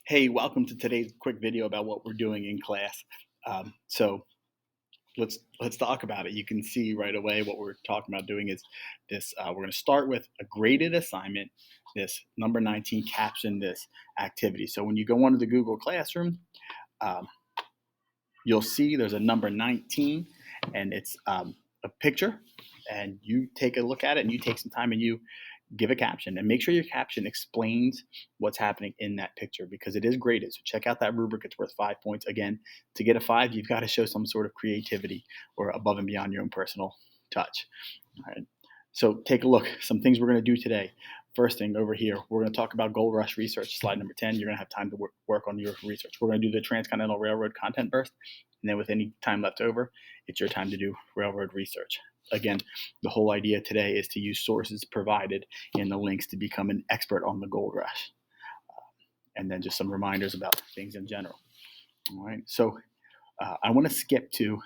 Hey, welcome to today's quick video about what we're doing in class. So let's talk about it. You can see right away what we're talking about doing is this. We're going to start with a graded assignment. This number 19 caption this activity. So when you go onto the Google Classroom, um, you'll see there's a number 19, and it's a picture. And you take a look at it, and you take some time, and you give a caption, and make sure your caption explains what's happening in that picture because it is graded. So check out that rubric. It's worth 5 points. Again, to get a 5, you've got to show some sort of creativity or above and beyond your own personal touch. All right. So take a look. Some things we're going to do today. First thing over here, we're going to talk about Gold Rush research, slide number 10. You're going to have time to work on your research. We're going to do the Transcontinental Railroad content burst. And then with any time left over, it's your time to do railroad research. Again, the whole idea today is to use sources provided in the links to become an expert on the gold rush. And then just some reminders about things in general. All right. So I want to skip to,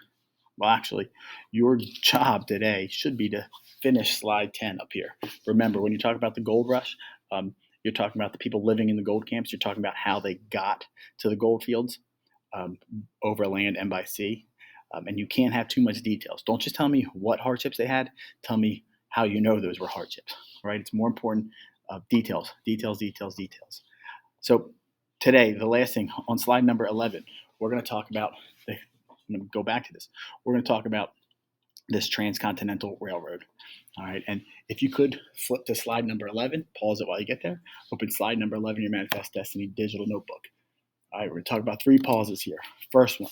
well, actually, your job today should be to finish slide 10 up here. Remember, when you talk about the gold rush, you're talking about the people living in the gold camps. You're talking about how they got to the gold fields over land and by sea. And you can't have too much details. Don't just tell me what hardships they had. Tell me how you know those were hardships, right? It's more important details. So today, the last thing on slide number 11, we're going to talk about, I'm going to go back to this. We're going to talk about this Transcontinental Railroad. All right. And if you could flip to slide number 11, pause it while you get there. Open slide number 11, your Manifest Destiny digital notebook. All right. We're going to talk about 3 pauses here. First one.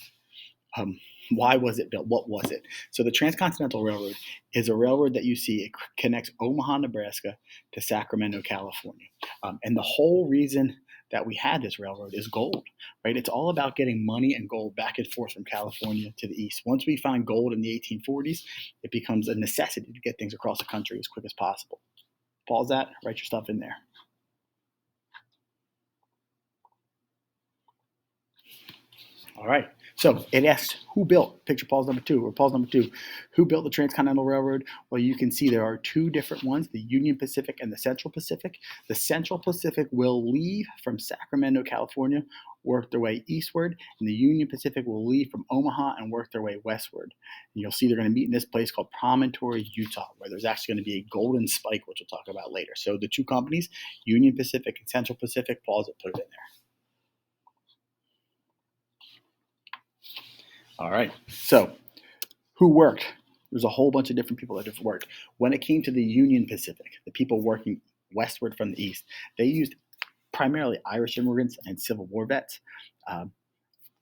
Why was it built? What was it? So the Transcontinental Railroad is a railroad that you see. It connects Omaha, Nebraska to Sacramento, California. And the whole reason that we had this railroad is gold, right? It's all about getting money and gold back and forth from California to the east. Once we find gold in the 1840s, it becomes a necessity to get things across the country as quick as possible. Pause that, write your stuff in there. All right. So it asks who built, picture pause number 2, or pause number 2, who built the Transcontinental Railroad? Well, you can see there are 2 different ones, the Union Pacific and the Central Pacific. The Central Pacific will leave from Sacramento, California, work their way eastward, and the Union Pacific will leave from Omaha and work their way westward. And you'll see they're going to meet in this place called Promontory, Utah, where there's actually going to be a golden spike, which we'll talk about later. So the 2 companies, Union Pacific and Central Pacific, pause it, put it in there. All right. So who worked? There's a whole bunch of different people that have worked. When it came to the Union Pacific, the people working westward from the east, they used primarily Irish immigrants and Civil War vets.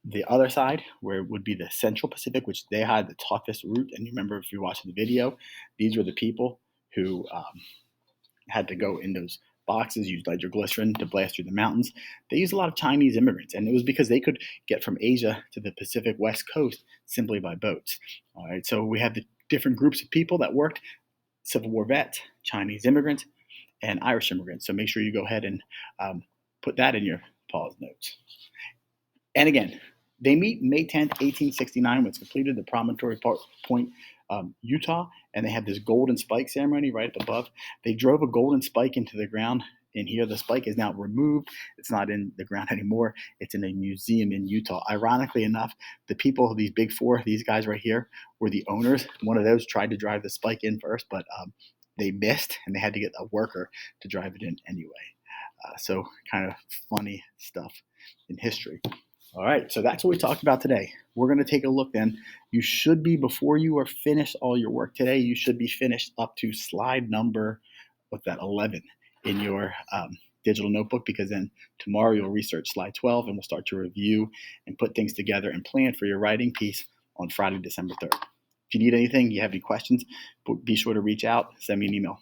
The other side, where it would be the Central Pacific, which they had the toughest route. And you remember if you're watching the video, these were the people who had to go in those boxes, used nitroglycerin to blast through the mountains. They used a lot of Chinese immigrants, and it was because they could get from Asia to the Pacific West Coast simply by boats. All right, so we have the different groups of people that worked: Civil War vets, Chinese immigrants, and Irish immigrants. So make sure you go ahead and put that in your pause notes. And again, they meet May 10th, 1869, when it's completed the Promontory Point, Utah, and they had this golden spike ceremony right up above. They drove a golden spike into the ground, and here the spike is now removed. It's not in the ground anymore. It's in a museum in Utah. Ironically enough, the people, these big 4, these guys right here, were the owners. One of those tried to drive the spike in first, but they missed, and they had to get a worker to drive it in anyway. So kind of funny stuff in history. All right, so that's what we talked about today. We're going to take a look then. You should be, before you are finished all your work today, you should be finished up to slide number, 11 in your digital notebook, because then tomorrow you'll research slide 12 and we'll start to review and put things together and plan for your writing piece on Friday, December 3rd. If you need anything, you have any questions, be sure to reach out, send me an email.